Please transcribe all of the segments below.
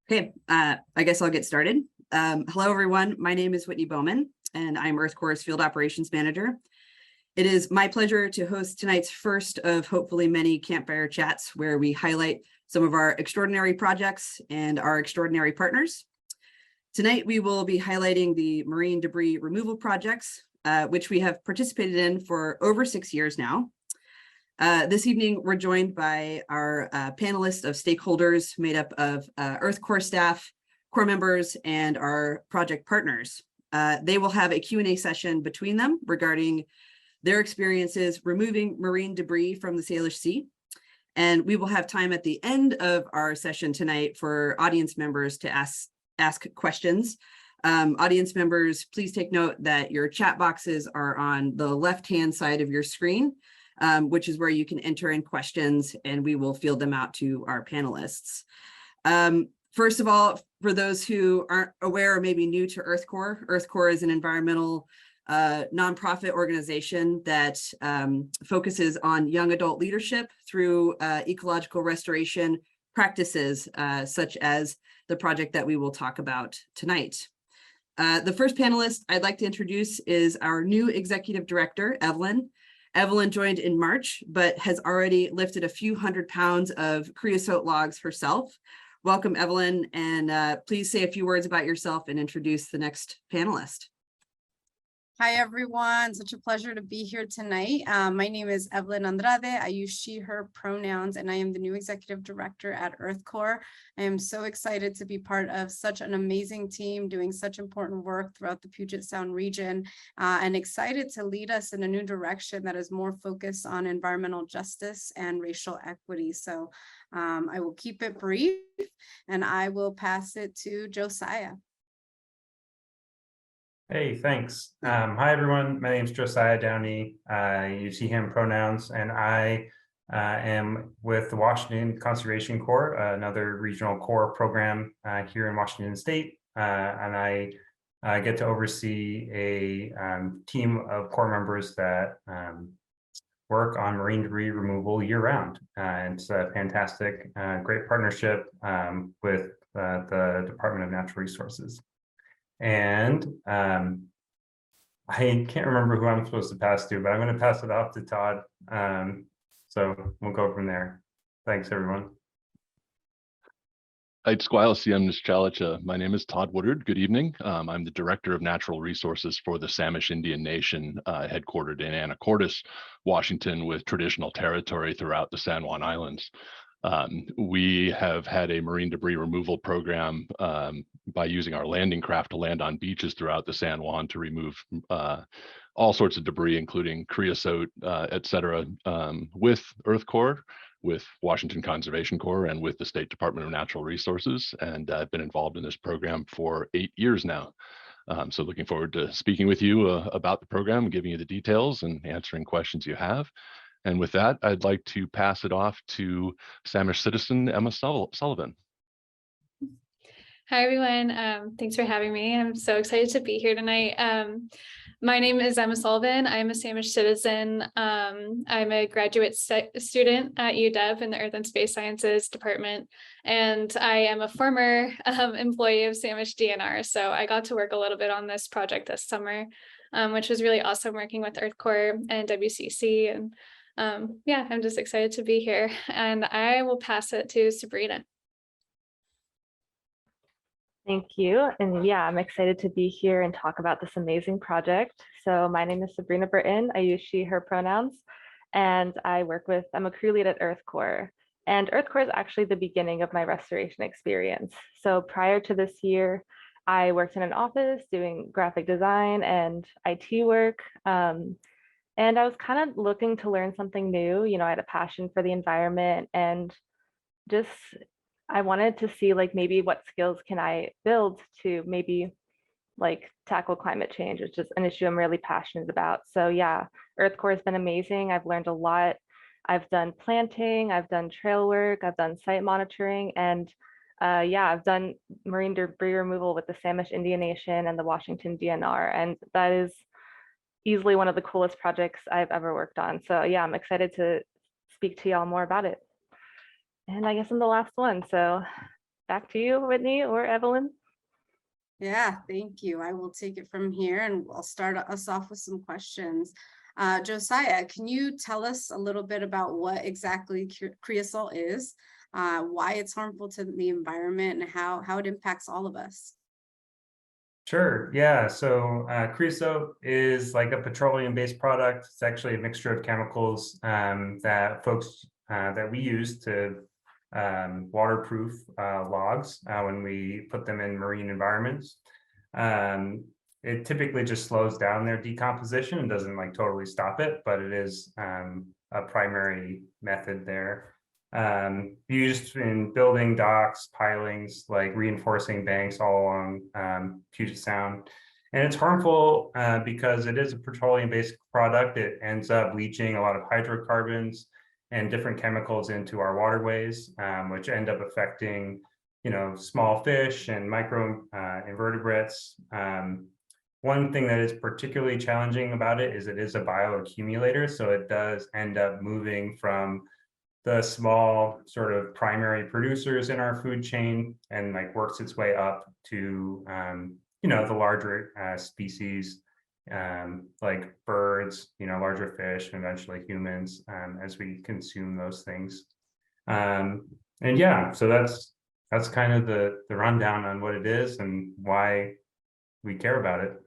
Okay, I guess I'll get started. Hello, everyone. My name is Whitney Bowman, and I'm EarthCorps Field Operations Manager. It is my pleasure to host tonight's first of hopefully many campfire chats where we highlight some of our extraordinary projects and our extraordinary partners. Tonight, we will be highlighting the marine debris removal projects, which we have participated in for over 6 years now. This evening, we're joined by our panelists of stakeholders made up of EarthCorps staff, Corps members, and our project partners. They will have a Q&A session between them regarding their experiences removing marine debris from the Salish Sea. And we will have time at the end of our session tonight for audience members to ask questions. Audience members, please take note that your chat boxes are on the left-hand side of your screen, which is where you can enter in questions and we will field them out to our panelists. First of all, for those who aren't aware or maybe new to EarthCorps, EarthCorps is an environmental nonprofit organization that focuses on young adult leadership through ecological restoration practices, such as the project that we will talk about tonight. The first panelist I'd like to introduce is our new executive director, Evlyn. Evlyn joined in March, but has already lifted a few hundred pounds of creosote logs herself. Welcome, Evlyn, and please say a few words about yourself and introduce the next panelist. Hi, everyone. Such a pleasure to be here tonight. My name is Evlyn Andrade. I use she, her pronouns, and I am the new executive director at EarthCorps. I am so excited to be part of such an amazing team doing such important work throughout the Puget Sound region, and excited to lead us in a new direction that is more focused on environmental justice and racial equity. So I will keep it brief and I will pass it to Josiah. Hey, thanks. Hi, everyone. My name is Josiah Downey. I use he, him pronouns, and I am with the Washington Conservation Corps, another regional Corps program here in Washington State. And I get to oversee a team of Corps members that work on marine debris removal year-round. It's a fantastic, great partnership with the Department of Natural Resources. And I can't remember who I'm supposed to pass to, but I'm going to pass it off to Todd. So we'll go from there. Thanks, everyone. My name is Todd Woodard. Good evening. I'm the Director of Natural Resources for the Samish Indian Nation, headquartered in Anacortes, Washington, with traditional territory throughout the San Juan Islands. We have had a marine debris removal program by using our landing craft to land on beaches throughout the San Juan to remove all sorts of debris, including creosote, et cetera, with EarthCorps, with Washington Conservation Corps, and with the State Department of Natural Resources. And I've been involved in this program for 8 years now. So looking forward to speaking with you about the program, giving you the details and answering questions you have. And with that, I'd like to pass it off to Samish citizen Emma Sullivan. Hi, everyone. Thanks for having me. I'm so excited to be here tonight. My name is Emma Sullivan. I'm a Samish citizen. I'm a graduate student at UW in the Earth and Space Sciences Department, and I am a former employee of Samish DNR. So I got to work a little bit on this project this summer, which was really awesome working with EarthCorps and WCC. And yeah, I'm just excited to be here. And I will pass it to Sabrina. Thank you. And yeah, I'm excited to be here and talk about this amazing project. So my name is Sabrina Burton. I use she, her pronouns, and I'm a crew lead at EarthCorps. And EarthCorps is actually the beginning of my restoration experience. So prior to this year, I worked in an office doing graphic design and IT work. And I was kind of looking to learn something new. You know, I had a passion for the environment and just I wanted to see like maybe what skills can I build to maybe like tackle climate change, which is an issue I'm really passionate about. So yeah, EarthCorps has been amazing. I've learned a lot. I've done planting, I've done trail work, I've done site monitoring, and yeah, I've done marine debris removal with the Samish Indian Nation and the Washington DNR, and that is easily one of the coolest projects I've ever worked on. So yeah, I'm excited to speak to y'all more about it. And I guess I'm the last one. So back to you, Whitney or Evlyn. Yeah, thank you. I will take it from here and I'll start us off with some questions. Josiah, can you tell us a little bit about what exactly creosol is, why it's harmful to the environment, and how it impacts all of us? Sure. Yeah. So creosote is like a petroleum-based product. It's actually a mixture of chemicals that we use to waterproof logs when we put them in marine environments. It typically just slows down their decomposition and doesn't like totally stop it, but it is a primary method there. Used in building docks, pilings, like reinforcing banks all along Puget Sound. And it's harmful because it is a petroleum-based product. It ends up leaching a lot of hydrocarbons and different chemicals into our waterways, which end up affecting, small fish and micro invertebrates. One thing that is particularly challenging about it is a bioaccumulator. So it does end up moving from the small sort of primary producers in our food chain and like works its way up to, the larger species, like birds, larger fish, and eventually humans as we consume those things. And yeah, so that's kind of the rundown on what it is and why we care about it.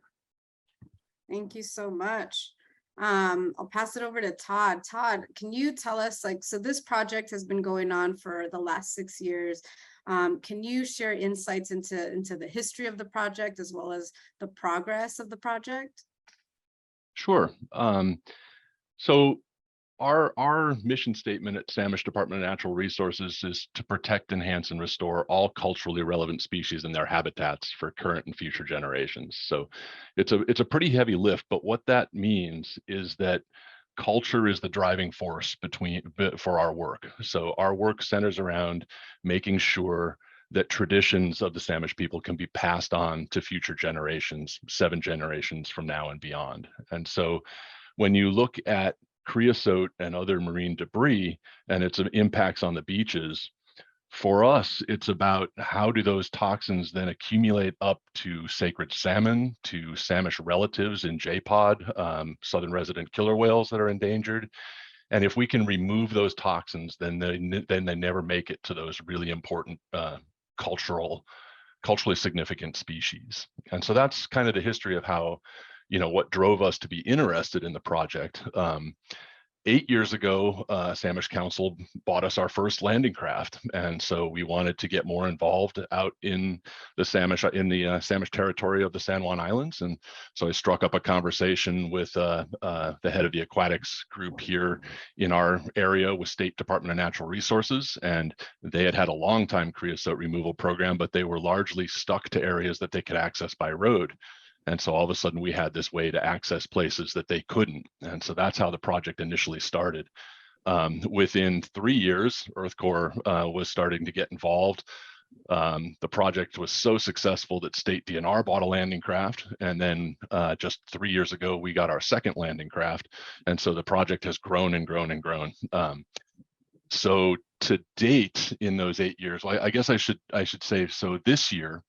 Thank you so much. I'll pass it over to Todd. Todd, can you tell us, so this project has been going on for the last 6 years. Can you share insights into the history of the project as well as the progress of the project? Sure. So our mission statement at Samish Department of Natural Resources is to protect, enhance, and restore all culturally relevant species and their habitats for current and future generations. So it's a pretty heavy lift, but what that means is that culture is the driving force for our work. So our work centers around making sure that traditions of the Samish people can be passed on to future generations, 7 generations from now and beyond. And so when you look at creosote and other marine debris and its impacts on the beaches, for us, it's about how do those toxins then accumulate up to sacred salmon, to Samish relatives in J-pod, southern resident killer whales that are endangered. And if we can remove those toxins, then they never make it to those really important culturally significant species. And so that's kind of the history of how, what drove us to be interested in the project. 8 years ago, Samish Council bought us our first landing craft, and so we wanted to get more involved out in the Samish territory of the San Juan Islands. And so I struck up a conversation with the head of the aquatics group here in our area with State Department of Natural Resources, and they had a long time creosote removal program, but they were largely stuck to areas that they could access by road. And so all of a sudden we had this way to access places that they couldn't. And so that's how the project initially started. Within 3 years, EarthCorps was starting to get involved. The project was so successful that State DNR bought a landing craft. And then just 3 years ago, we got our second landing craft. And so the project has grown and grown and grown. So to date in those 8 years, well, I guess I should say, so this year,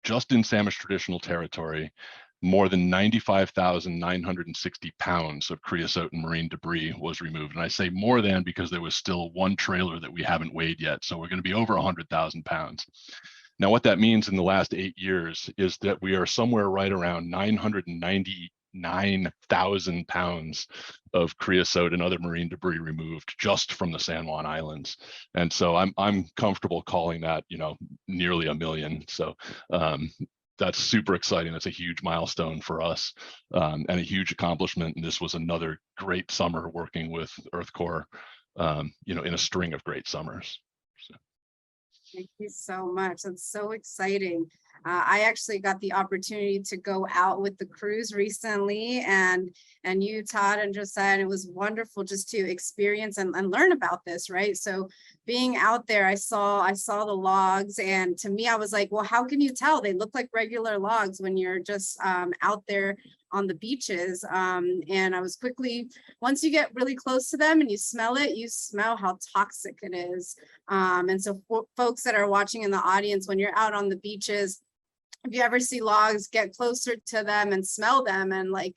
just in Samish traditional territory, more than 95,960 pounds of creosote and marine debris was removed. And I say more than because there was still one trailer that we haven't weighed yet. So we're going to be over 100,000 pounds. Now, what that means in the last 8 years is that we are somewhere right around 999,000 pounds of creosote and other marine debris removed just from the San Juan Islands. And so I'm comfortable calling that, nearly 1 million. So that's super exciting. That's a huge milestone for us and a huge accomplishment. And this was another great summer working with EarthCorps, in a string of great summers. So. Thank you so much. That's so exciting. I actually got the opportunity to go out with the crews recently, and you, Todd, and Josiah, and it was wonderful just to experience and learn about this, right? So being out there, I saw the logs, and to me, I was like, well, how can you tell? They look like regular logs when you're just out there on the beaches. And I was quickly, once you get really close to them and you smell it, you smell how toxic it is. And so folks that are watching in the audience, when you're out on the beaches, if you ever see logs, get closer to them and smell them. And like,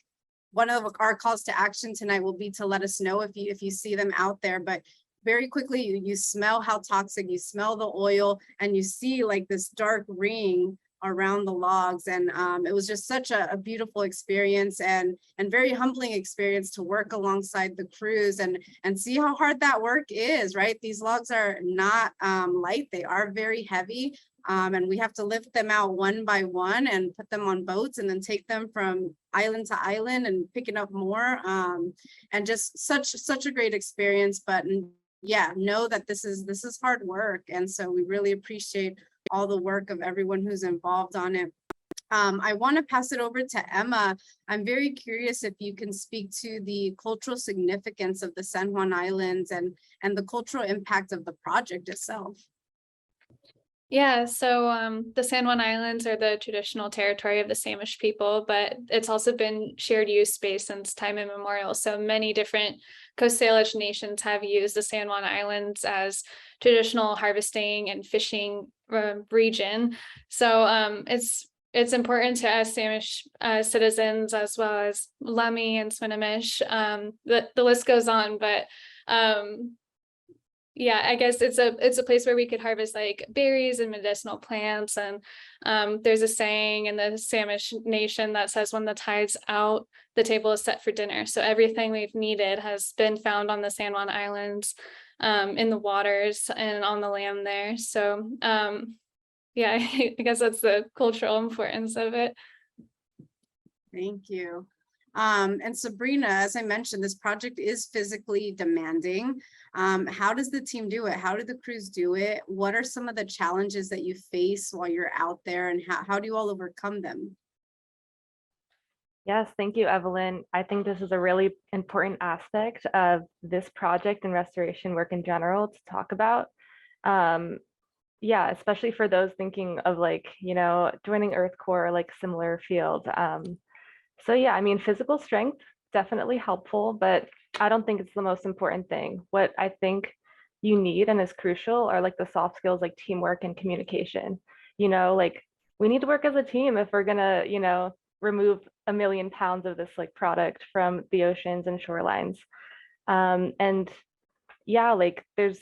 one of our calls to action tonight will be to let us know if you see them out there. But very quickly, you smell how toxic, you smell the oil, and you see like this dark ring around the logs. And it was just such a beautiful experience and very humbling experience to work alongside the crews and see how hard that work is, right? These logs are not light, they are very heavy. And we have to lift them out one by one and put them on boats and then take them from island to island and picking up more. And just such a great experience. But yeah, know that this is hard work. And so we really appreciate all the work of everyone who's involved on it. I want to pass it over to Emma. I'm very curious if you can speak to the cultural significance of the San Juan Islands and the cultural impact of the project itself. Yeah, so the San Juan Islands are the traditional territory of the Samish people, but it's also been shared use space since time immemorial. So many different Coast Salish nations have used the San Juan Islands as traditional harvesting and fishing region. So it's important to us Samish citizens, as well as Lummi and Swinomish. The list goes on, but yeah, I guess it's a place where we could harvest like berries and medicinal plants. And there's a saying in the Samish Nation that says, when the tide's out, the table is set for dinner. So everything we've needed has been found on the San Juan Islands, in the waters and on the land there. So yeah, I guess that's the cultural importance of it. Thank you. And Sabrina, as I mentioned, this project is physically demanding. How does the team do it? How do the crews do it? What are some of the challenges that you face while you're out there, and how do you all overcome them? Yes, thank you, Evlyn. I think this is a really important aspect of this project and restoration work in general to talk about. Yeah, especially for those thinking of like, joining EarthCorps or like similar field. So yeah, I mean, physical strength, definitely helpful, but I don't think it's the most important thing. What I think you need and is crucial are like the soft skills like teamwork and communication. Like we need to work as a team if we're gonna, remove 1 million pounds of this like product from the oceans and shorelines. And yeah, like there's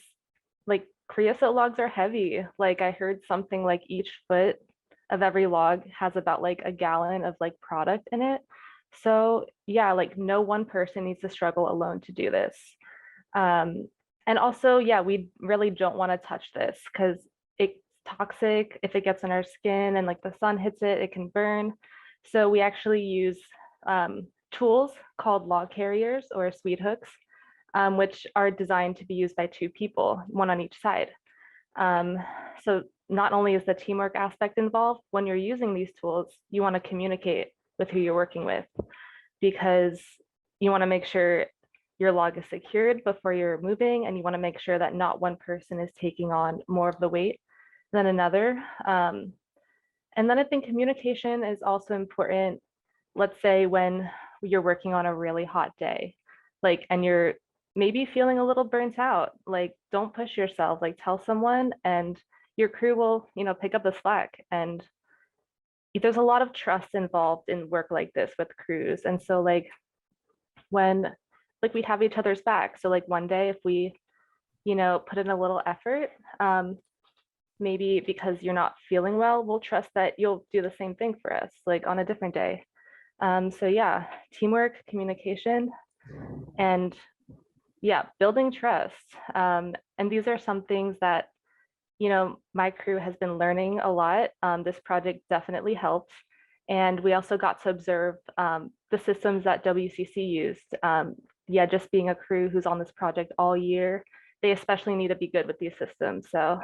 like creosote logs are heavy. Like I heard something like each foot of every log has about like a gallon of like product in it. So yeah, like no one person needs to struggle alone to do this. And also, yeah, we really don't want to touch this because it's toxic. If it gets in our skin and like the sun hits it, it can burn. So we actually use tools called log carriers or sweet hooks, which are designed to be used by 2 people, one on each side. So not only is the teamwork aspect involved, when you're using these tools, you want to communicate with who you're working with, because you want to make sure your log is secured before you're moving, and you want to make sure that not one person is taking on more of the weight than another. And then I think communication is also important. Let's say when you're working on a really hot day, like, and you're maybe feeling a little burnt out, like don't push yourself, like tell someone and your crew will, pick up the slack. And there's a lot of trust involved in work like this with crews. And so like when like we have each other's back. So like one day if we, put in a little effort, maybe because you're not feeling well, we'll trust that you'll do the same thing for us, like on a different day. So yeah, teamwork, communication, and yeah, building trust. And these are some things that, my crew has been learning a lot. This project definitely helped. And we also got to observe the systems that WCC used. Yeah, just being a crew who's on this project all year, they especially need to be good with these systems. So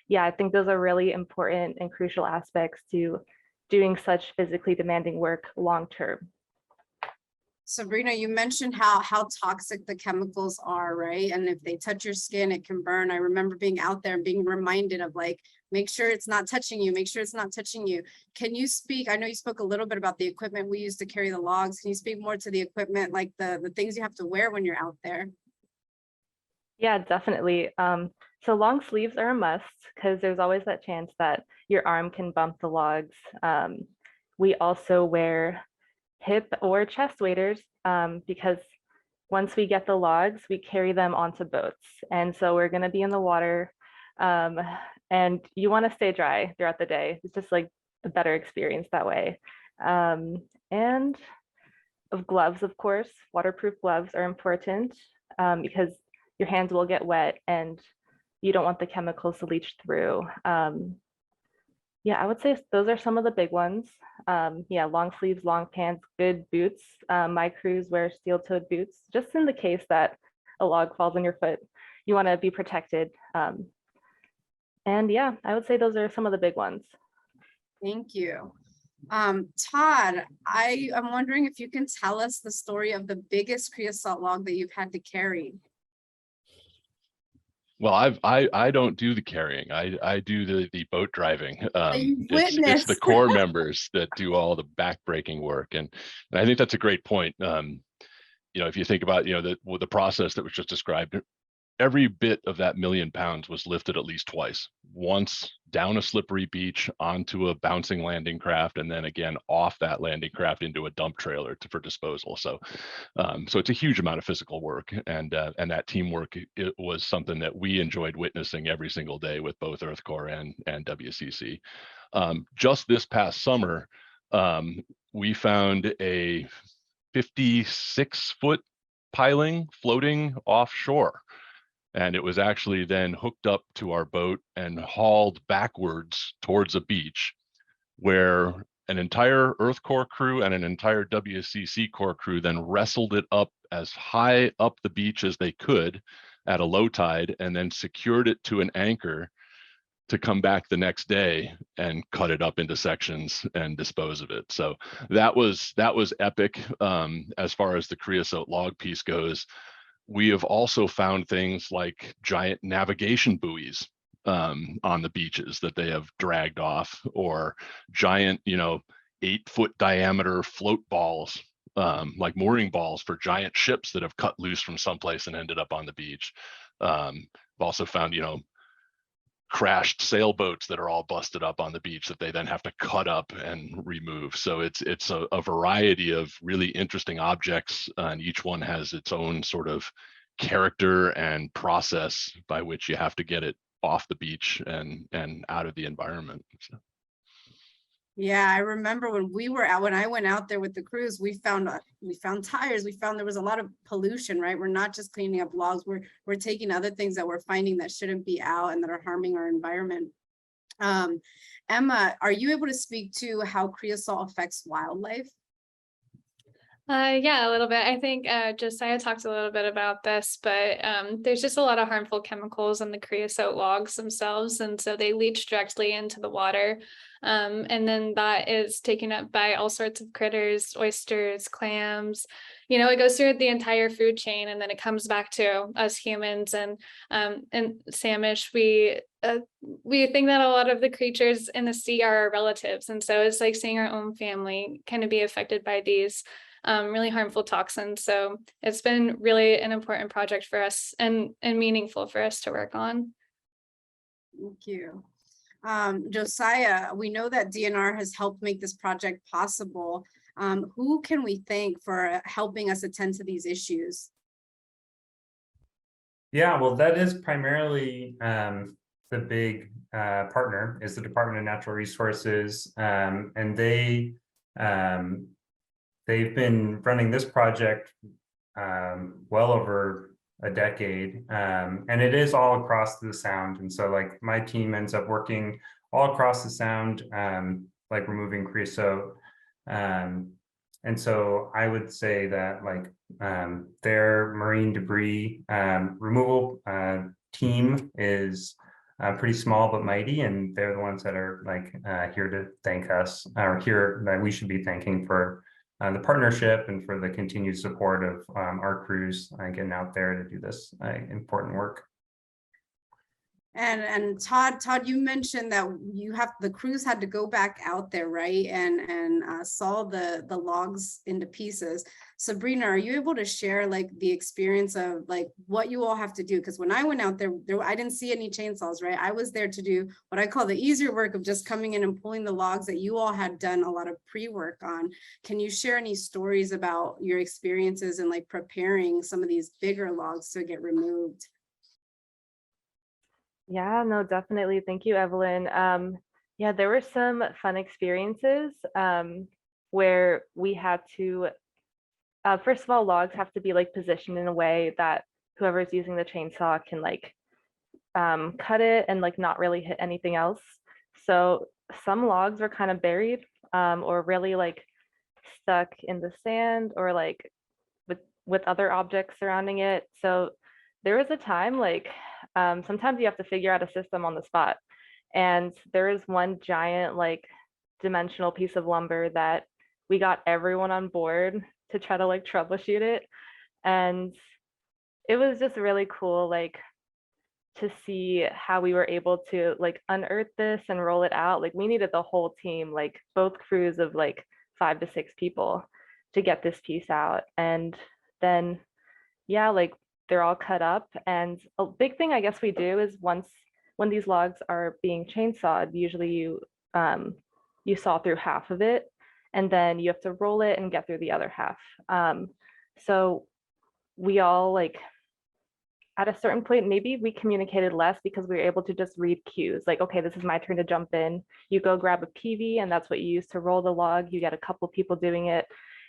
yeah, I think those are really important and crucial aspects to doing such physically demanding work long term. Sabrina, you mentioned how toxic the chemicals are, right? And if they touch your skin, it can burn. I remember being out there and being reminded of like, make sure it's not touching you, make sure it's not touching you. Can you speak, I know you spoke a little bit about the equipment we use to carry the logs. Can you speak more to the equipment, like the things you have to wear when you're out there? Yeah, definitely. So long sleeves are a must because there's always that chance that your arm can bump the logs. We also wear hip or chest waders because once we get the logs, we carry them onto boats. And so we're going to be in the water and you want to stay dry throughout the day. It's just like a better experience that way. And of gloves, of course, waterproof gloves are important because your hands will get wet and you don't want the chemicals to leach through. Yeah, I would say those are some of the big ones. Yeah, long sleeves, long pants, good boots. My crews wear steel-toed boots, just in the case that a log falls on your foot. You want to be protected. And yeah, I would say those are some of the big ones. Thank you. Todd, I am wondering if you can tell us the story of the biggest creosote log that you've had to carry. Well, I don't do the carrying. I do the boat driving. It's the Corps members that do all the backbreaking work, and I think that's a great point. If you think about the process that was just described, every bit of that 1,000,000 pounds was lifted at least twice. Once down a slippery beach onto a bouncing landing craft, and then again off that landing craft into a dump trailer for disposal. So it's a huge amount of physical work, and that teamwork, it was something that we enjoyed witnessing every single day with both EarthCorps and WCC. Just this past summer, we found a 56-foot piling floating offshore. And it was actually then hooked up to our boat and hauled backwards towards a beach where an entire EarthCorps crew and an entire WCC Corps crew then wrestled it up as high up the beach as they could at a low tide, and then secured it to an anchor to come back the next day and cut it up into sections and dispose of it. So that was epic. As far as the creosote log piece goes, we have also found things like giant navigation buoys on the beaches that they have dragged off, or giant, 8-foot diameter float balls, like mooring balls for giant ships that have cut loose from someplace and ended up on the beach. We've also found, crashed sailboats that are all busted up on the beach that they then have to cut up and remove. So it's a variety of really interesting objects, and each one has its own sort of character and process by which you have to get it off the beach and out of the environment. So. Yeah, I remember when I went out there with the crews, we found tires. We found there was a lot of pollution, right? We're not just cleaning up logs. We're taking other things that we're finding that shouldn't be out and that are harming our environment. Emma, are you able to speak to how creosol affects wildlife? Yeah, a little bit. I think Josiah talked a little bit about this, but there's just a lot of harmful chemicals in the creosote logs themselves. And so they leach directly into the water. And then that is taken up by all sorts of critters, oysters, clams. It goes through the entire food chain, and then it comes back to us humans. And Samish, we think that a lot of the creatures in the sea are our relatives. And so it's like seeing our own family kind of be affected by these really harmful toxins. So it's been really an important project for us and meaningful for us to work on. Thank you. Josiah, we know that DNR has helped make this project possible. Who can we thank for helping us attend to these issues? Yeah, well, that is primarily the big partner is the Department of Natural Resources, and they've been running this project well over a decade, and it is all across the Sound. And so like my team ends up working all across the Sound, like removing creosote. And so I would say that like their marine debris removal team is pretty small but mighty, and they're the ones that are like here to thank us, or here that we should be thanking for the partnership and for the continued support of our crews getting out there to do this important work. And Todd, you mentioned that the crews had to go back out there, right? And saw the logs into pieces. Sabrina, are you able to share like the experience of like what you all have to do? Because when I went out there, I didn't see any chainsaws, right? I was there to do what I call the easier work of just coming in and pulling the logs that you all had done a lot of pre-work on. Can you share any stories about your experiences in like preparing some of these bigger logs to get removed? Yeah, no, definitely. Thank you, Evlyn. Yeah, there were some fun experiences where we had to, first of all, logs have to be like positioned in a way that whoever's using the chainsaw can like cut it and like not really hit anything else. So some logs were kind of buried or really like stuck in the sand or like with other objects surrounding it. So there was a time like sometimes you have to figure out a system on the spot. And there is one giant like dimensional piece of lumber that we got everyone on board to try to like troubleshoot it. And it was just really cool like to see how we were able to like unearth this and roll it out. Like we needed the whole team, like both crews of like 5 to 6 people to get this piece out. And then yeah, like they're all cut up. And a big thing I guess we do is when these logs are being chainsawed, usually you saw through half of it and then you have to roll it and get through the other half. So we all like at a certain point, maybe we communicated less because we were able to just read cues like, okay, this is my turn to jump in. You go grab a PV and that's what you use to roll the log. You get a couple people doing it.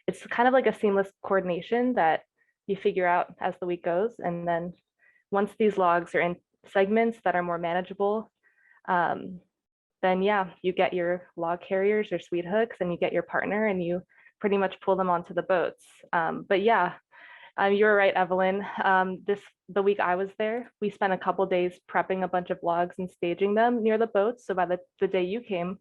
It's kind of like a seamless coordination that you figure out as the week goes. And then once these logs are in segments that are more manageable, then yeah, you get your log carriers or sweet hooks and you get your partner and you pretty much pull them onto the boats. But yeah, you were right, Evlyn. The week I was there, we spent a couple days prepping a bunch of logs and staging them near the boats. So by the day you came,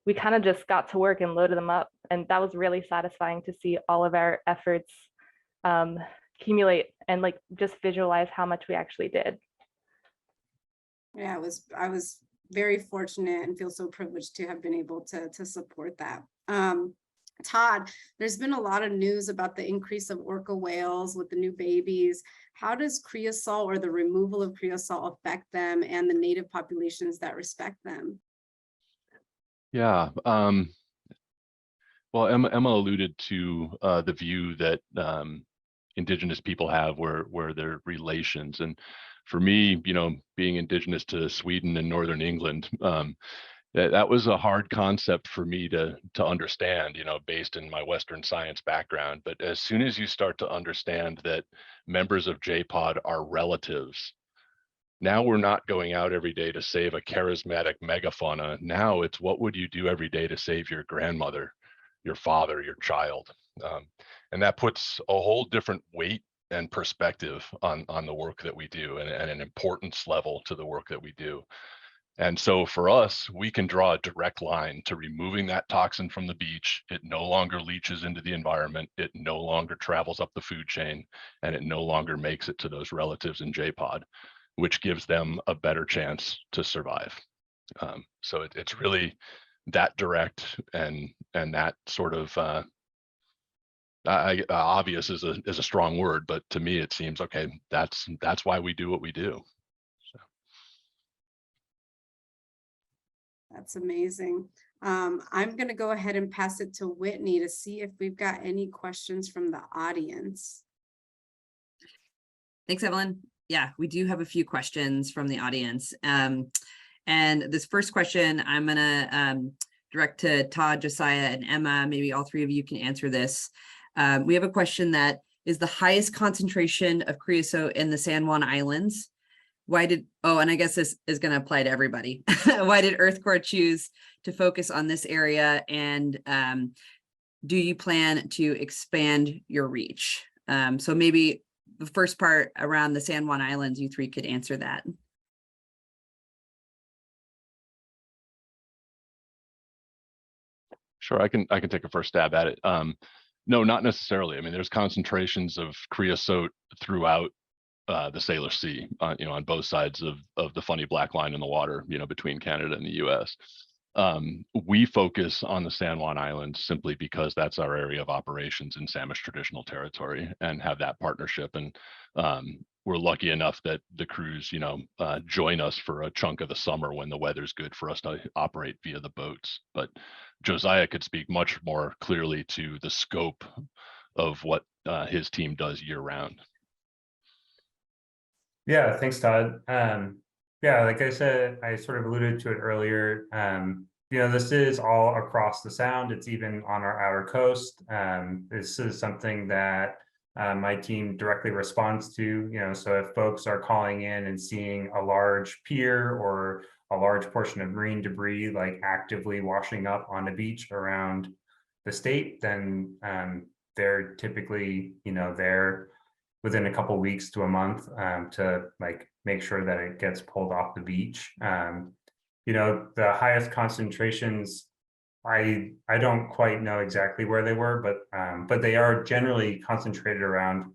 we kind of just got to work and loaded them up. And that was really satisfying to see all of our efforts accumulate and like just visualize how much we actually did. Yeah, I was very fortunate and feel so privileged to have been able to support that. Todd, there's been a lot of news about the increase of orca whales with the new babies. How does creosol or the removal of creosol affect them and the native populations that respect them? Yeah, well, Emma alluded to the view that Indigenous people have where their relations. And for me, you know, being Indigenous to Sweden and Northern England, that was a hard concept for me to understand, you know, based in my Western science background. But as soon as you start to understand that members of JPOD are relatives, now we're not going out every day to save a charismatic megafauna. Now it's what would you do every day to save your grandmother, your father, your child? And that puts a whole different weight and perspective on the work that we do and an importance level to the work that we do. And so for us, we can draw a direct line to removing that toxin from the beach. It no longer leaches into the environment. It no longer travels up the food chain, and it no longer makes it to those relatives in JPOD, which gives them a better chance to survive. So it's really that direct and that sort of obvious is a strong word, but to me it seems okay. That's why we do what we do. So. That's amazing. I'm going to go ahead and pass it to Whitney to see if we've got any questions from the audience. Thanks, Evlyn. Yeah, we do have a few questions from the audience. And this first question, I'm going to direct to Todd, Josiah, and Emma. Maybe all three of you can answer this. We have a question that is the highest concentration of creosote in the San Juan Islands. And I guess this is going to apply to everybody. Why did EarthCorps choose to focus on this area? And do you plan to expand your reach? So maybe the first part around the San Juan Islands, you three could answer that. Sure, I can take a first stab at it. No, not necessarily. I mean, there's concentrations of creosote throughout the Sailor Sea, on both sides of the funny black line in the water, between Canada and the U.S. We focus on the San Juan Islands simply because that's our area of operations in Samish traditional territory, and have that partnership. And we're lucky enough that the crews, join us for a chunk of the summer when the weather's good for us to operate via the boats. But Josiah could speak much more clearly to the scope of what his team does year round. Yeah, thanks, Todd. Yeah, like I said, I sort of alluded to it earlier. This is all across the Sound. It's even on our outer coast. This is something that my team directly responds to. So if folks are calling in and seeing a large pier or a large portion of marine debris like actively washing up on the beach around the state, then they're typically, there within a couple weeks to a month to like make sure that it gets pulled off the beach. The highest concentrations, I don't quite know exactly where they were, but they are generally concentrated around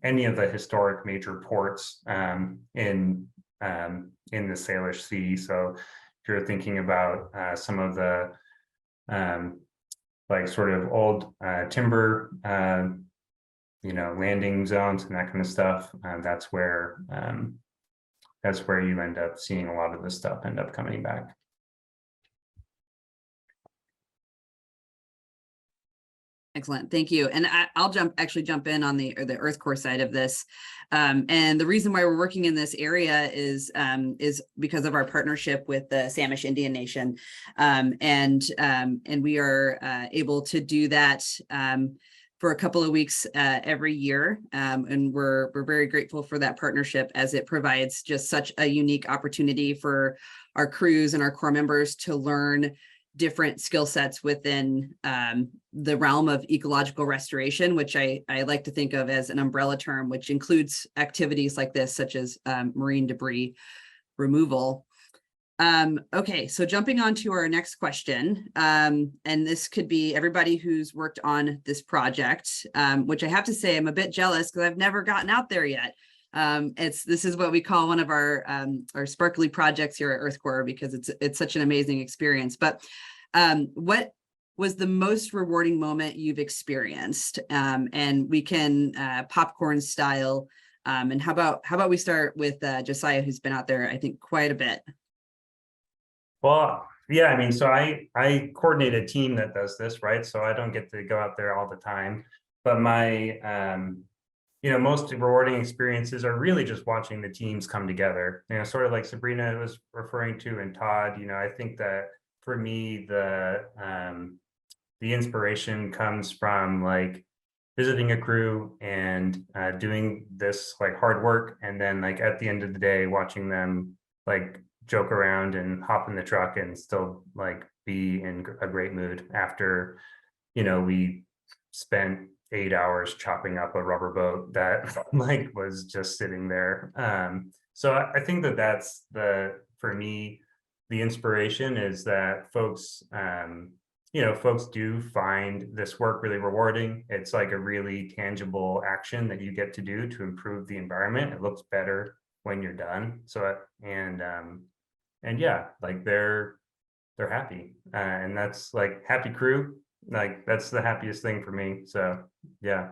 any of the historic major ports in the Salish Sea. So if you're thinking about some of the like sort of old timber landing zones and that kind of stuff, that's where you end up seeing a lot of this stuff end up coming back. Excellent, thank you. And I'll actually jump in on the EarthCorps side of this. And the reason why we're working in this area is because of our partnership with the Samish Indian Nation. And we are able to do that for a couple of weeks every year. And we're very grateful for that partnership, as it provides just such a unique opportunity for our crews and our Corps members to learn different skill sets within the realm of ecological restoration, which I like to think of as an umbrella term, which includes activities like this, such as marine debris removal. Okay, so jumping on to our next question, and this could be everybody who's worked on this project, which I have to say I'm a bit jealous because I've never gotten out there yet. This is what we call one of our sparkly projects here at EarthCorps, because it's such an amazing experience. But what was the most rewarding moment you've experienced? And we can popcorn style. And how about we start with Josiah, who's been out there, I think, quite a bit. Well, yeah, I mean, so I coordinate a team that does this, right? So I don't get to go out there all the time, but my most rewarding experiences are really just watching the teams come together. Sort of like Sabrina was referring to, and Todd. I think that for me, the inspiration comes from like visiting a crew and doing this like hard work, and then like at the end of the day, watching them like joke around and hop in the truck and still like be in a great mood after we spent 8 hours chopping up a rubber boat that like was just sitting there. So I think that's for me, the inspiration is that folks do find this work really rewarding. It's like a really tangible action that you get to do to improve the environment. It looks better when you're done. So and yeah, like they're happy, and that's like happy crew. Like that's the happiest thing for me. So yeah,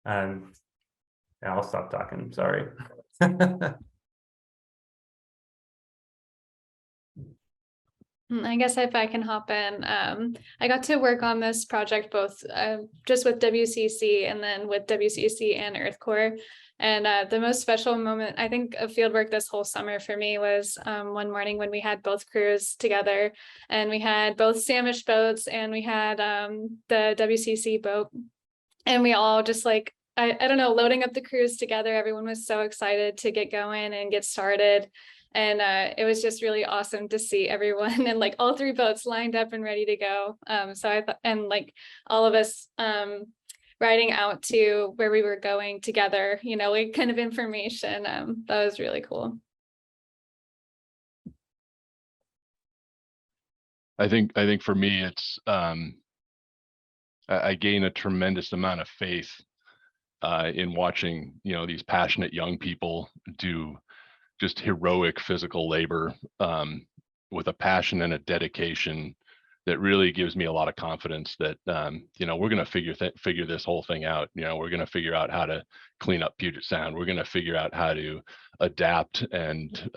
I'll stop talking. Sorry. I guess if I can hop in, I got to work on this project both just with WCC and then with WCC and EarthCorps. And the most special moment, I think, of fieldwork this whole summer for me was one morning when we had both crews together, and we had both Samish boats and we had the WCC boat, and we all just like, I don't know, loading up the crews together. Everyone was so excited to get going and get started. And it was just really awesome to see everyone and like all 3 boats lined up and ready to go. So I thought, and like all of us riding out to where we were going together, like kind of information. That was really cool. I think for me, it's I gain a tremendous amount of faith in watching, these passionate young people do just heroic physical labor with a passion and a dedication that really gives me a lot of confidence that we're going to figure this whole thing out. We're going to figure out how to clean up Puget Sound. We're going to figure out how to adapt and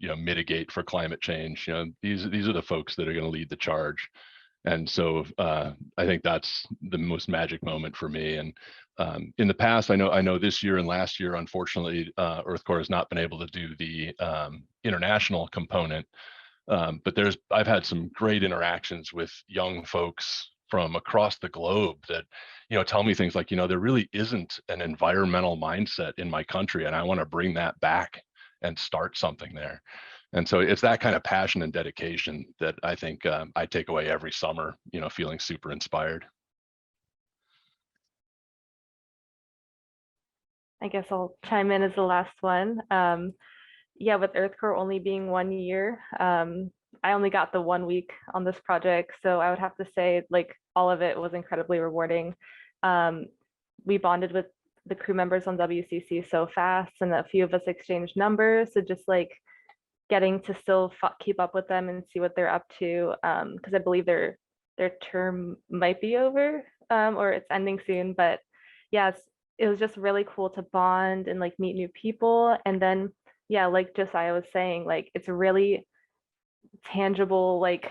mitigate for climate change. These are the folks that are going to lead the charge. And so I think that's the most magic moment for me. And in the past, I know this year and last year, unfortunately, EarthCorps has not been able to do the international component. But I've had some great interactions with young folks from across the globe that, tell me things like, there really isn't an environmental mindset in my country, and I want to bring that back and start something there. And so it's that kind of passion and dedication that I think I take away every summer, feeling super inspired. I guess I'll chime in as the last one. Yeah, with EarthCorps only being 1 year, I only got the 1 week on this project. So I would have to say, like, all of it was incredibly rewarding. We bonded with the crew members on WCC so fast, and a few of us exchanged numbers. So just like getting to still keep up with them and see what they're up to, because I believe their term might be over or it's ending soon. But yeah, it was just really cool to bond and like meet new people. And then, yeah, like Josiah was saying, like it's really tangible, like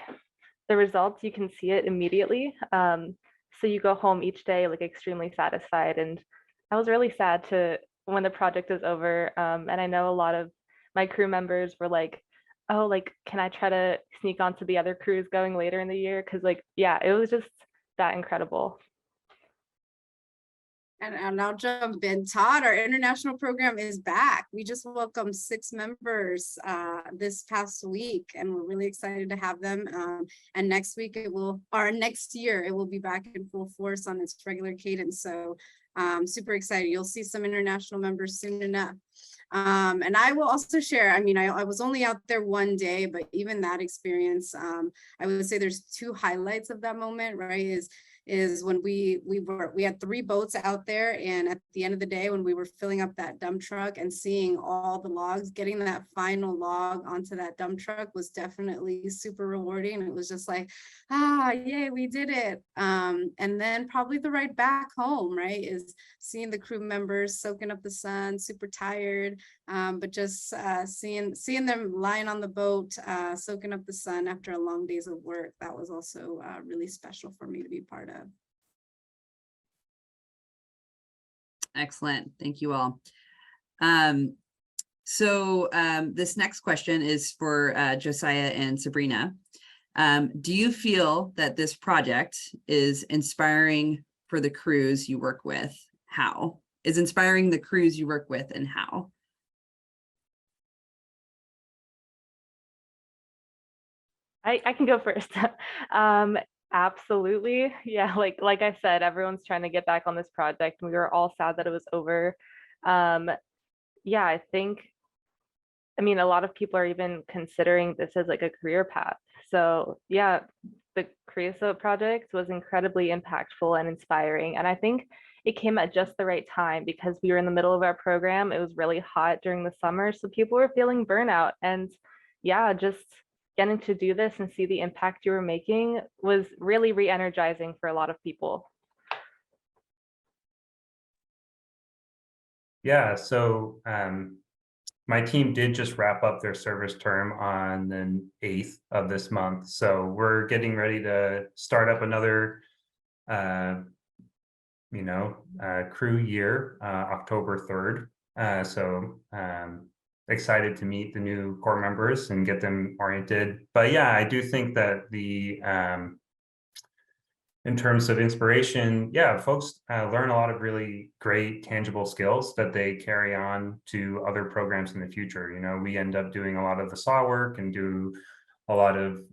the results, you can see it immediately. So you go home each day like extremely satisfied. And I was really sad when the project is over. And I know a lot of my crew members were like, oh, like, can I try to sneak onto the other crews going later in the year? Because like, yeah, it was just that incredible. And I'll jump in. Todd, our international program is back. We just welcomed 6 members this past week, and we're really excited to have them. And next year, it will be back in full force on its regular cadence. So super excited. You'll see some international members soon enough. And I will also share, I was only out there 1 day, but even that experience, I would say there's 2 highlights of that moment, right? Is when we had 3 boats out there, and at the end of the day, when we were filling up that dump truck and seeing all the logs, getting that final log onto that dump truck was definitely super rewarding. It was just like, yay, we did it. And then probably the ride back home, right, is seeing the crew members soaking up the sun, super tired, but just seeing them lying on the boat, soaking up the sun after a long days of work. That was also really special for me to be part of. Excellent. Thank you all. So this next question is for Josiah and Sabrina. Do you feel that this project is inspiring for the crews you work with? How? Is inspiring the crews you work with, and how? I can go first. Absolutely. Yeah, like I said, everyone's trying to get back on this project. We were all sad that it was over. Yeah, I think, a lot of people are even considering this as like a career path. So yeah, the Creosote project was incredibly impactful and inspiring. And I think it came at just the right time because we were in the middle of our program. It was really hot during the summer, so people were feeling burnout. And yeah, just getting to do this and see the impact you were making was really re-energizing for a lot of people. Yeah, so my team did just wrap up their service term on the 8th of this month. So we're getting ready to start up another crew year, October 3rd. So excited to meet the new Corps members and get them oriented. But yeah, I do think that in terms of inspiration, yeah, folks learn a lot of really great tangible skills that they carry on to other programs in the future. We end up doing a lot of the saw work and do a lot of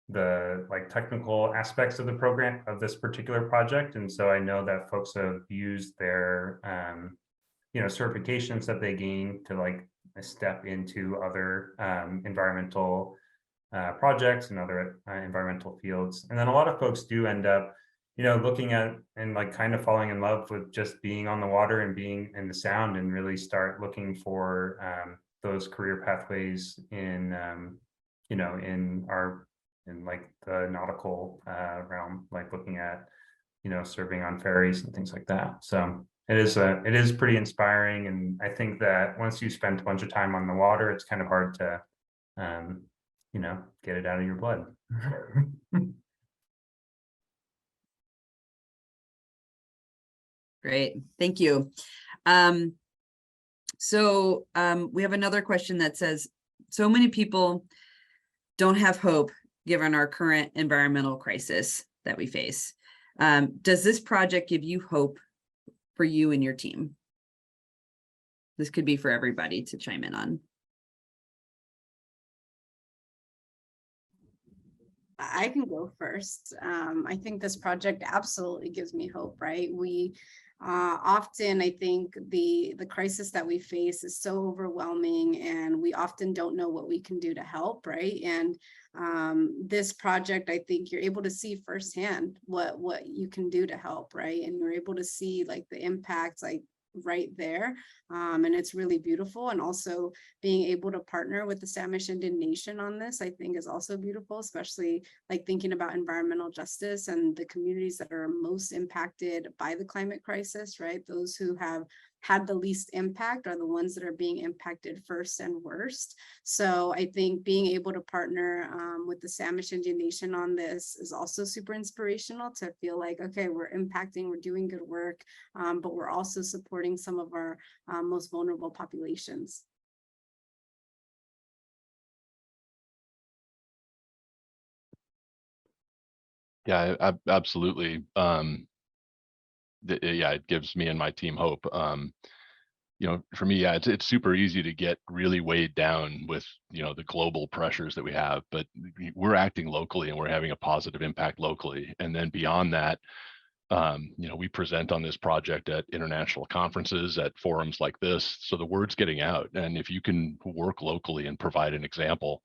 the technical aspects of the program, of this particular project. And so I know that folks have used their certifications that they gain to step into other environmental projects and other environmental fields. And then a lot of folks do end up, looking at and like kind of falling in love with just being on the water and being in the sound, and really start looking for those career pathways in, in like the nautical realm, like looking at, serving on ferries and things like that. So it is pretty inspiring. And I think that once you spend a bunch of time on the water, it's kind of hard to, get it out of your blood. Great, thank you. We have another question that says, so many people don't have hope given our current environmental crisis that we face. Does this project give you hope for you and your team? This could be for everybody to chime in on. I can go first. I think this project absolutely gives me hope, right? We often, I think the crisis that we face is so overwhelming, and we often don't know what we can do to help, right? And this project, I think you're able to see firsthand what you can do to help, right? And you're able to see like the impacts, like right there, and it's really beautiful. And also being able to partner with the Samish Indian Nation on this, I think, is also beautiful, especially like thinking about environmental justice and the communities that are most impacted by the climate crisis, right? Those who have had the least impact are the ones that are being impacted first and worst. So I think being able to partner with the Samish Indian Nation on this is also super inspirational, to feel like, okay, we're impacting, we're doing good work, but we're also supporting some of our most vulnerable populations. Yeah, absolutely. Yeah, it gives me and my team hope. For me, yeah, it's super easy to get really weighed down with, the global pressures that we have, but we're acting locally and we're having a positive impact locally. And then beyond that, we present on this project at international conferences, at forums like this. So the word's getting out. And if you can work locally and provide an example,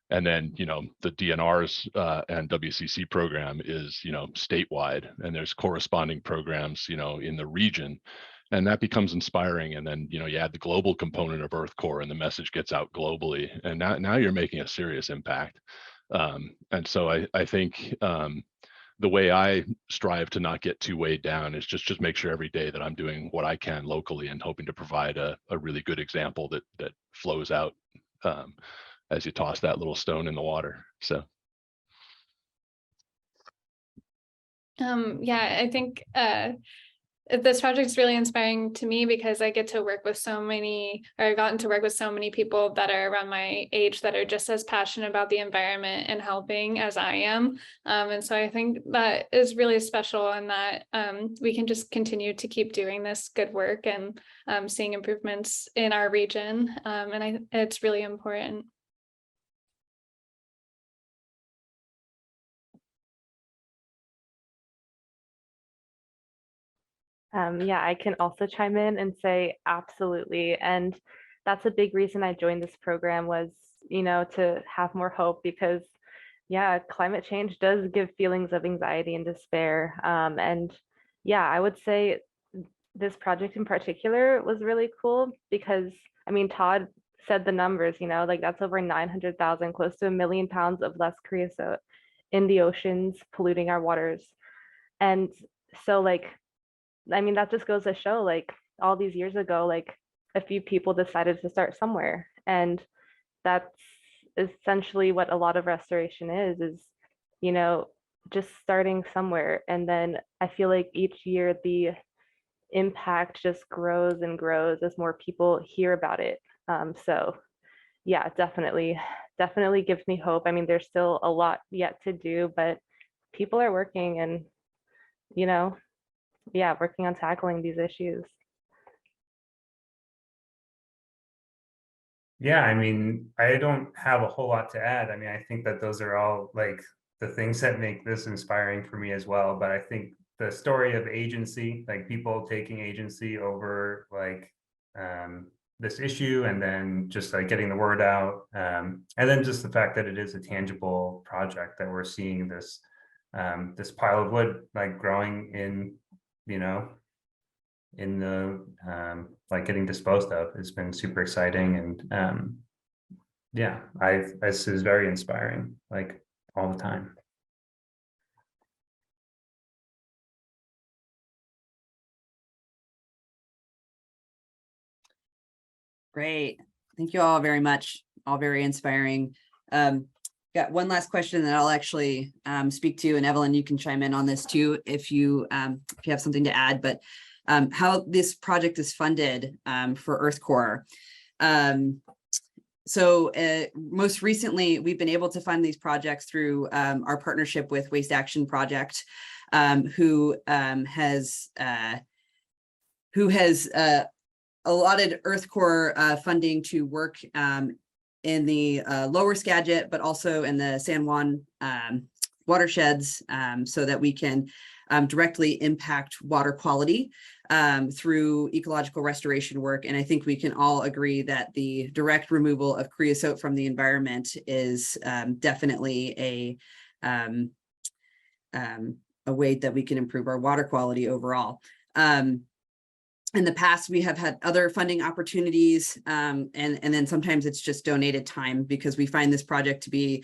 and then, the DNR's and WCC program is, statewide, and there's corresponding programs, in the region, and that becomes inspiring. And then, you add the global component of EarthCorps, and the message gets out globally. And now you're making a serious impact. And so I think the way I strive to not get too weighed down is just make sure every day that I'm doing what I can locally, and hoping to provide a really good example that flows out as you toss that little stone in the water. So. Yeah, I think this project is really inspiring to me, because I get to work with I've gotten to work with so many people that are around my age that are just as passionate about the environment and helping as I am. And so I think that is really special, and that we can just continue to keep doing this good work and seeing improvements in our region. And it's really important. Yeah, I can also chime in and say absolutely. And that's a big reason I joined this program, was, to have more hope, because yeah, climate change does give feelings of anxiety and despair. And yeah, I would say this project in particular was really cool, because Todd said the numbers, like that's over 900,000, close to 1 million pounds of less creosote in the oceans, polluting our waters. And so that just goes to show, like, all these years ago, like, a few people decided to start somewhere. And that's essentially what a lot of restoration is, just starting somewhere. And then I feel like each year the impact just grows and grows as more people hear about it. So yeah, definitely gives me hope. There's still a lot yet to do, but people are working and, working on tackling these issues. Yeah, I don't have a whole lot to add. I think that those are all like the things that make this inspiring for me as well. But I think the story of agency, like people taking agency over like this issue, and then just like getting the word out, and then just the fact that it is a tangible project, that we're seeing this this pile of wood like growing in, you know, in the like getting disposed of. It's been super exciting, and yeah, this is very inspiring, like all the time. Great. Thank you all very much. All very inspiring. Got one last question that I'll actually speak to, and Evlyn, you can chime in on this too if you have something to add, but how this project is funded for EarthCorps. So most recently, we've been able to fund these projects through our partnership with Waste Action Project, who has allotted EarthCorps funding to work in the lower Skagit, but also in the San Juan watersheds, so that we can directly impact water quality through ecological restoration work. And I think we can all agree that the direct removal of creosote from the environment is definitely a way that we can improve our water quality overall. In the past, we have had other funding opportunities, and then sometimes it's just donated time, because we find this project to be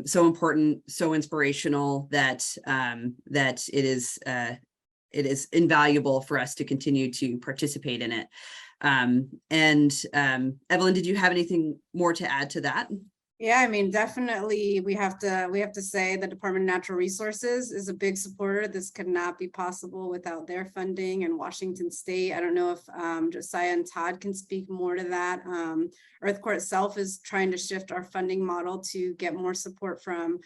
so important, so inspirational, that that it is invaluable for us to continue to participate in it. Evlyn, did you have anything more to add to that? Yeah, I mean, definitely we have to say the Department of Natural Resources is a big supporter. This could not be possible without their funding, and Washington State. I don't know if Josiah and Todd can speak more to that. EarthCorps itself is trying to shift our funding model to get more support from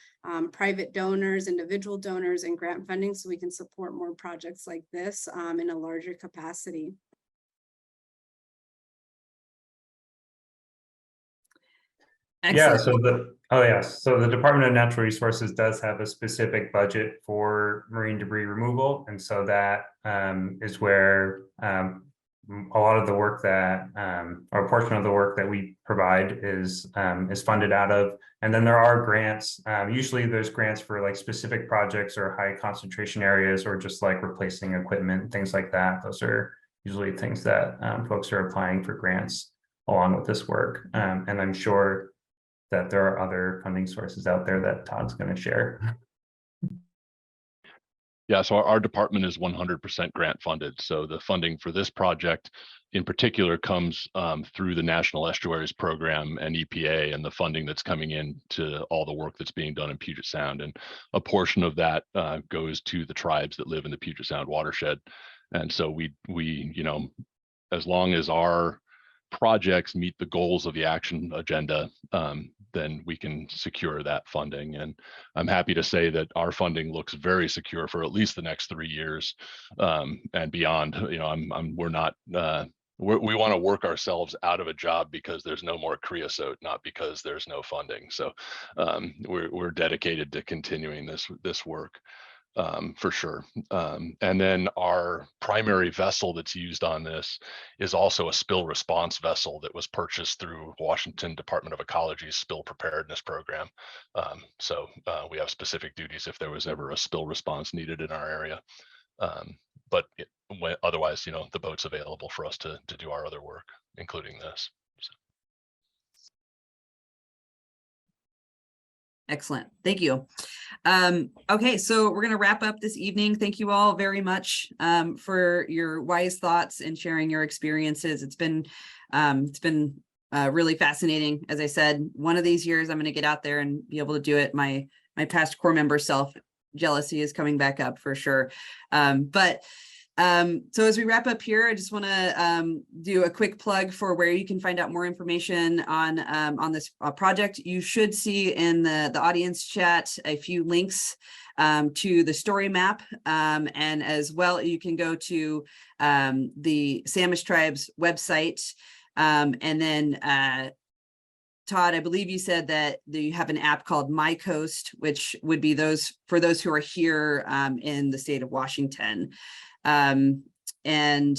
private donors, individual donors, and grant funding, so we can support more projects like this in a larger capacity. Excellent. Yeah, so the Department of Natural Resources does have a specific budget for marine debris removal, and so that is where a lot of the work that or a portion of the work that we provide is funded out of. And then there are grants. Usually there's grants for like specific projects or high concentration areas, or just like replacing equipment, things like that. Those are usually things that folks are applying for grants along with this work. And I'm sure that there are other funding sources out there that Todd's going to share. Yeah, so our department is 100% grant funded. So the funding for this project in particular comes through the National Estuaries Program and EPA, and the funding that's coming in to all the work that's being done in Puget Sound. And a portion of that goes to the tribes that live in the Puget Sound watershed. And so we you know, as long as our projects meet the goals of the action agenda, then we can secure that funding. And I'm happy to say that our funding looks very secure for at least the next 3 years and beyond. You know, we want to work ourselves out of a job because there's no more creosote, not because there's no funding. So we're dedicated to continuing this work. For sure. And then our primary vessel that's used on this is also a spill response vessel that was purchased through Washington Department of Ecology's spill preparedness program. So we have specific duties if there was ever a spill response needed in our area. But otherwise, you know, the boat's available for us to do our other work, including this. Excellent. Thank you. Okay, so we're going to wrap up this evening. Thank you all very much for your wise thoughts and sharing your experiences. It's been really fascinating. As I said, one of these years I'm going to get out there and be able to do it. My past Corps member self jealousy is coming back up for sure. So as we wrap up here, I just want to do a quick plug for where you can find out more information on this project. You should see in the audience chat a few links to the story map, and as well you can go to the Samish Tribe's website, and then Todd, I believe you said that you have an app called My Coast, which would be for those who are here in the state of Washington. And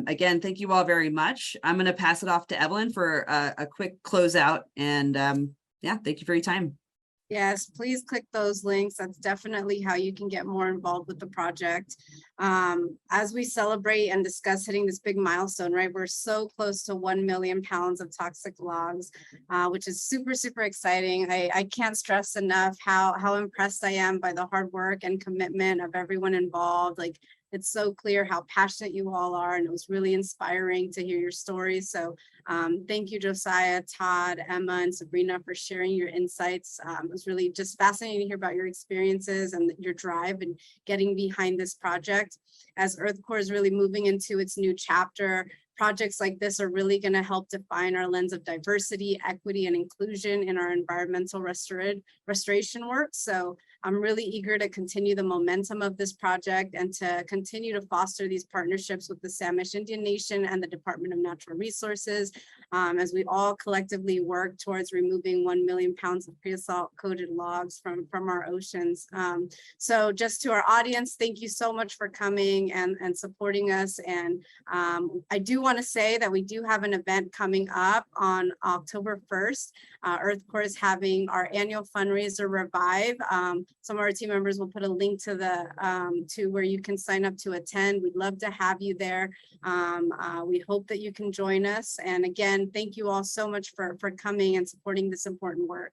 again, thank you all very much. I'm going to pass it off to Evlyn for a quick closeout. And yeah, thank you for your time. Yes, please click those links. That's definitely how you can get more involved with the project. As we celebrate and discuss hitting this big milestone, right? We're so close to 1 million pounds of toxic logs, which is super, super exciting. I can't stress enough how impressed I am by the hard work and commitment of everyone involved. Like, it's so clear how passionate you all are, and it was really inspiring to hear your stories. So thank you, Josiah, Todd, Emma, and Sabrina for sharing your insights. It was really just fascinating to hear about your experiences and your drive and getting behind this project. As EarthCorps is really moving into its new chapter, projects like this are really going to help define our lens of diversity, equity, and inclusion in our environmental restoration work. So I'm really eager to continue the momentum of this project and to continue to foster these partnerships with the Samish Indian Nation and the Department of Natural Resources as we all collectively work towards removing 1 million pounds of creosote-coated logs from our oceans. So just to our audience, thank you so much for coming and supporting us. And I do want to say that we do have an event coming up on October 1st. EarthCorps is having our annual fundraiser Revive. Some of our team members will put a link to to where you can sign up to attend. We'd love to have you there. We hope that you can join us. And again, thank you all so much for coming and supporting this important work.